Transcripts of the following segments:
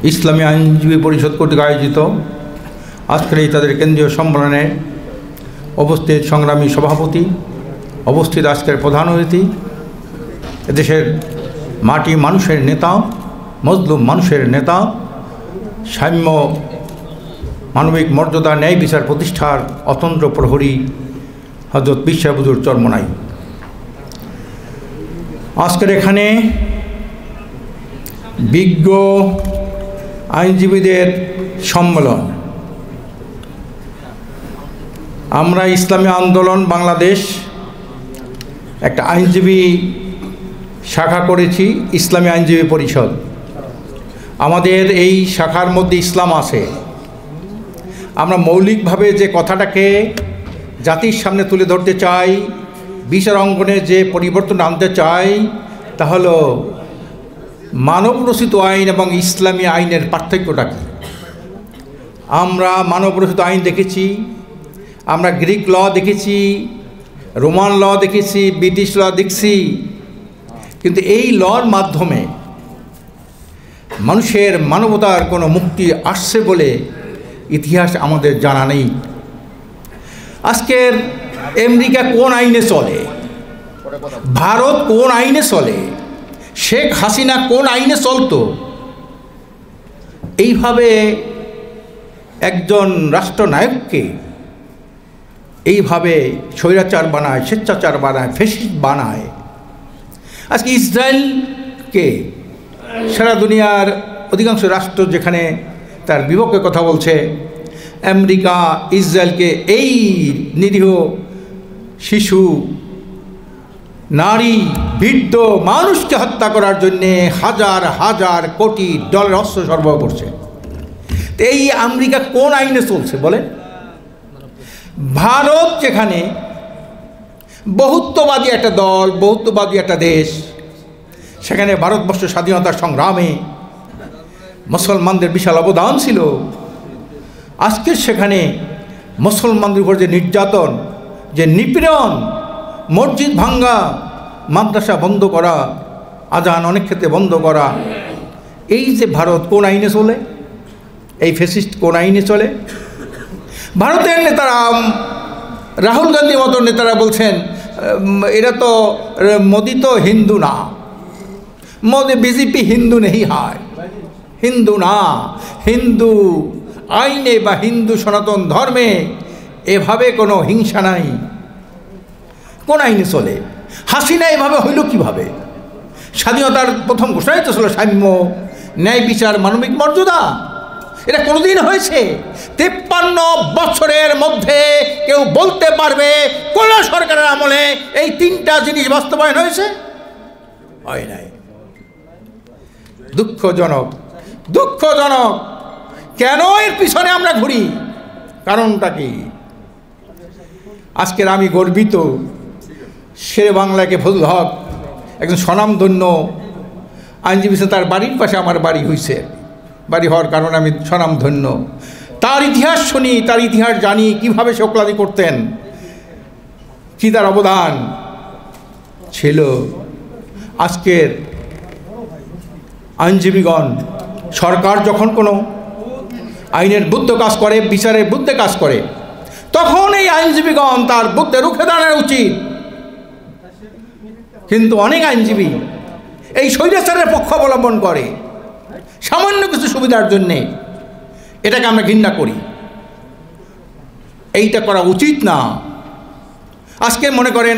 ইসলামী আইনজীবী পরিষদ কর্তৃক আয়োজিত আজকের এই তাদের কেন্দ্রীয় সম্মেলনে উপস্থিত সংগ্রামী সভাপতি, উপস্থিত আজকের প্রধান অতিথি, এদেশের মাটি মানুষের নেতা, মজলুম মানুষের নেতা, সাম্য মানবিক মর্যাদা ন্যায় বিচার প্রতিষ্ঠার অতন্ত্র প্রহরী হযরত পীর সাহেব হুজুর চরমোনাই। আজকের এখানে বিজ্ঞ আইনজীবীদের সম্মেলন। আমরা ইসলামী আন্দোলন বাংলাদেশ একটা আইনজীবী শাখা করেছি, ইসলামী আইনজীবী পরিষদ। আমাদের এই শাখার মধ্যে ইসলাম আছে। আমরা মৌলিকভাবে যে কথাটাকে জাতির সামনে তুলে ধরতে চাই, বিচার অঙ্গনে যে পরিবর্তন আনতে চাই, তা হলো মানবরচিত আইন এবং ইসলামী আইনের পার্থক্যটা কী। আমরা মানবরচিত আইন দেখেছি, আমরা গ্রিক ল দেখেছি, রোমান ল দেখেছি, ব্রিটিশ ল দেখছি, কিন্তু এই লর মাধ্যমে মানুষের মানবতার কোনো মুক্তি আসছে বলে ইতিহাস আমাদের জানা নেই। আজকের আমেরিকা কোন আইনে চলে, ভারত কোন আইনে চলে, শেখ হাসিনা কোন আইনে চলতো, এইভাবে একজন রাষ্ট্রনায়ককে এইভাবে স্বৈরাচার বানায়, স্বেচ্ছাচার বানায়, ফ্যাসিস্ট বানায়। আজকে ইসরায়েলকে সারা দুনিয়ার অধিকাংশ রাষ্ট্র যেখানে তার বিপক্ষে কথা বলছে, আমেরিকা ইসরায়েলকে এই নিরীহ শিশু, নারী, বৃদ্ধ মানুষকে হত্যা করার জন্যে হাজার হাজার কোটি ডলার অস্ত্র সরবরাহ করছে। এই আমেরিকা কোন আইনে চলছে বলেন? ভারত যেখানে বহুত্ববাদী একটা দল, বহুত্ববাদী একটা দেশ, সেখানে ভারতবর্ষ স্বাধীনতার সংগ্রামে মুসলমানদের বিশাল অবদান ছিল। আজকে সেখানে মুসলমানদের উপর যে নির্যাতন, যে নিপীড়ন, মসজিদ ভাঙ্গা, মাদ্রাসা বন্ধ করা, আজান অনেক ক্ষেত্রে বন্ধ করা, এই যে ভারত কোন আইনে চলে, এই ফ্যাসিস্ট কোন আইনে চলে? ভারতের নেতারা, রাহুল গান্ধীর মতো নেতারা বলছেন এরা তো মোদি তো হিন্দু না, মোদি বিজেপি হিন্দু নেই হয়, হিন্দু না, হিন্দু আইনে বা হিন্দু সনাতন ধর্মে এভাবে কোনো হিংসা নাই। কোন আইনে চলে? হাসিনা এভাবে হইল কিভাবে? স্বাধীনতার প্রথম ঘোষণাই তো ছিল সাম্য, ন্যায় বিচার, মানবিক মর্যাদা। এটা কোনোদিন হয়েছে? 53 বছরের মধ্যে কেউ বলতে পারবে কোন সরকারের আমলে এই তিনটা জিনিস বাস্তবায়ন হয়েছে? হয় নাই। দুঃখজনক, দুঃখজনক। কেন এর পিছনে আমরা ঘুরি? কারণটা কি? আজকের আমি গর্বিত, শেরে বাংলাকে ফজল হক একজন স্বনামধন্য আইনজীবী, তার বাড়ির পাশে আমার বাড়ি হয়েছে, বাড়ি হওয়ার কারণে আমি স্বনামধন্য। তার ইতিহাস শুনি, তার ইতিহাস জানি, কীভাবে সে ওকালতি করতেন, কী তার অবদান ছিল। আজকের আইনজীবীগণ, সরকার যখন কোনো আইনের বিরুদ্ধে কাজ করে, বিচারের বিরুদ্ধে কাজ করে, তখন এই আইনজীবীগণ তার বিরুদ্ধে রুখে দাঁড়ানো উচিত। কিন্তু অনেক আইনজীবী এই স্বৈরাচারের পক্ষ অবলম্বন করে সামান্য কিছু সুবিধার জন্যে। এটাকে আমরা ঘৃণা করি, এইটা করা উচিত না। আজকে মনে করেন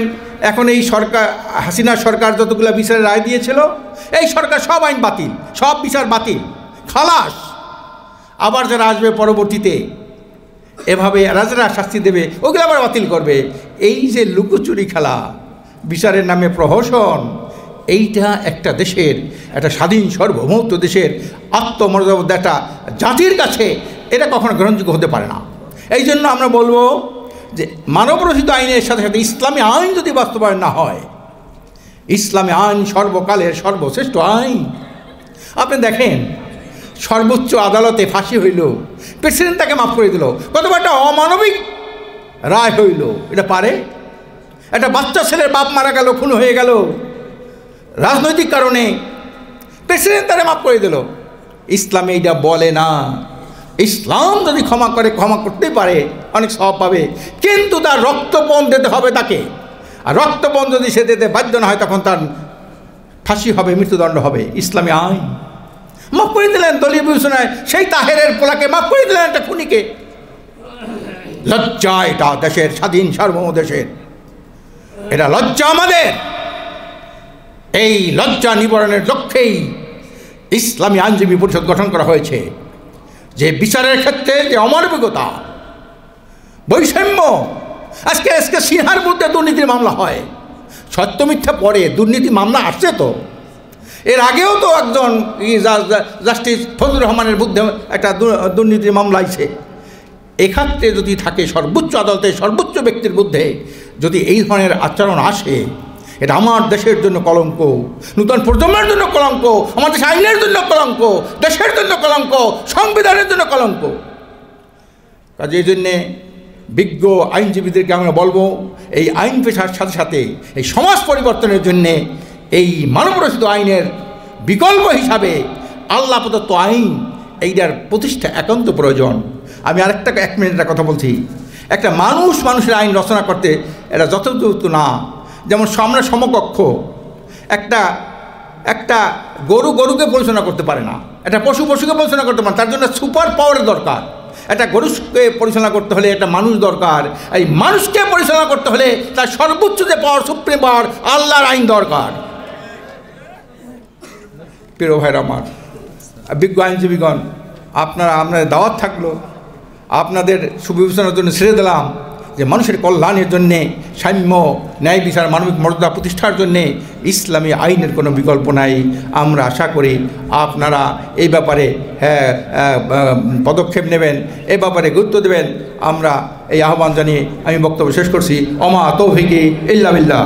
এখন এই সরকার, হাসিনা সরকার যতগুলো বিচারের রায় দিয়েছিল, এই সরকার সব আইন বাতিল, সব বিচার বাতিল, খালাস। আবার যারা আসবে পরবর্তীতে এভাবে রাজারা শাস্তি দেবে, ওগুলো আবার বাতিল করবে। এই যে লুকোচুরি খেলা, বিচারের নামে প্রহসন, এইটা একটা দেশের, একটা স্বাধীন সার্বভৌমত্ব দেশের আত্মমর্যাদা একটা জাতির কাছে এটা কখনো গ্রহণযোগ্য হতে পারে না। এই জন্য আমরা বলবো যে মানবরচিত আইনের সাথে সাথে ইসলামী আইন যদি বাস্তবায়ন না হয়, ইসলামী আইন সর্বকালের সর্বশ্রেষ্ঠ আইন। আপনি দেখেন, সর্বোচ্চ আদালতে ফাঁসি হইল, প্রেসিডেন্ট তাকে মাফ করে দিল, কত একটা অমানবিক রায় হইল। এটা পারে? একটা বাচ্চা ছেলের বাপ মারা গেল, খুন হয়ে গেল, রাজনৈতিক কারণে প্রেসিডেন্ট তারা মাফ করে দিল। ইসলামে এইটা বলে না। ইসলাম যদি ক্ষমা করে, ক্ষমা করতে পারে, অনেক সওয়াব পাবে, কিন্তু তার রক্তপণ দিতে হবে তাকে। আর রক্তপণ যদি সে দিতে বাধ্য না হয়, তখন তার ফাঁসি হবে, মৃত্যুদণ্ড হবে। ইসলামী আইন মাফ করে দিলেন দলীয় বিবেচনায় সেই তাহেরের পোলাকে মাফ করে দিলেন একটা খুনিকে। লজ্জা এটা দেশের, স্বাধীন সার্বভৌম দেশের, এটা লজ্জা আমাদের। এই লজ্জা নিবারণের লক্ষ্যেই ইসলামী আইনজীবী পরিষদ গঠন করা হয়েছে, যে বিচারের ক্ষেত্রে যে অমানবিকতা, বৈষম্য, আজকে সিনহার বিরুদ্ধে দুর্নীতির মামলা হয়, সত্য মিথ্যা পরে দুর্নীতি মামলা আসছে তো। এর আগেও তো একজন জাস্টিস ফজলুর রহমানের বিরুদ্ধে একটা দুর্নীতির মামলা আছে। এক্ষেত্রে যদি থাকে সর্বোচ্চ আদালতে সর্বোচ্চ ব্যক্তির বিরুদ্ধে যদি এই ধরনের আচরণ আসে, এটা আমার দেশের জন্য কলঙ্ক, নূতন প্রজন্মের জন্য কলঙ্ক, আমাদের আইনের জন্য কলঙ্ক, দেশের জন্য কলঙ্ক, সংবিধানের জন্য কলঙ্ক। কাজে এই জন্যে বিজ্ঞ আইনজীবীদেরকে আমরা বলবো, এই আইন পেশার সাথে সাথে এই সমাজ পরিবর্তনের জন্যে এই মানবরচিত আইনের বিকল্প হিসাবে আল্লাহ প্রদত্ত আইন, এইটার প্রতিষ্ঠা একান্ত প্রয়োজন। আমি আরেকটা 1 মিনিটের কথা বলছি। একটা মানুষের আইন রচনা করতে এটা যথেষ্ট না। যেমন আমরা সমকক্ষ, একটা গরুকে পরিচালনা করতে পারে না, একটা পশুকে পরিচালনা করতে পারে না, তার জন্য সুপার পাওয়ারের দরকার। একটা গরুকে পরিচালনা করতে হলে একটা মানুষ দরকার। এই মানুষকে পরিচালনা করতে হলে তার সর্বোচ্চ যে পাওয়ার, সুপ্রিম পাওয়ার, আল্লাহর আইন দরকার। প্রিয় ভাইরা আমার, বিজ্ঞ আইনজীবীগণ, আপনাদের দাওয়াত থাকলো, আপনাদের সুবিবেচনার জন্য ছেড়ে দিলাম যে মানুষের কল্যাণের জন্যে, সাম্য, ন্যায় বিচার, মানবিক মর্যাদা প্রতিষ্ঠার জন্যে ইসলামী আইনের কোনো বিকল্প নাই। আমরা আশা করি আপনারা এই ব্যাপারে পদক্ষেপ নেবেন, এ ব্যাপারে গুরুত্ব দেবেন। আমরা এই আহ্বান জানিয়ে আমি বক্তব্য শেষ করছি। ওমা তৌফিকি ইল্লা বিল্লাহ।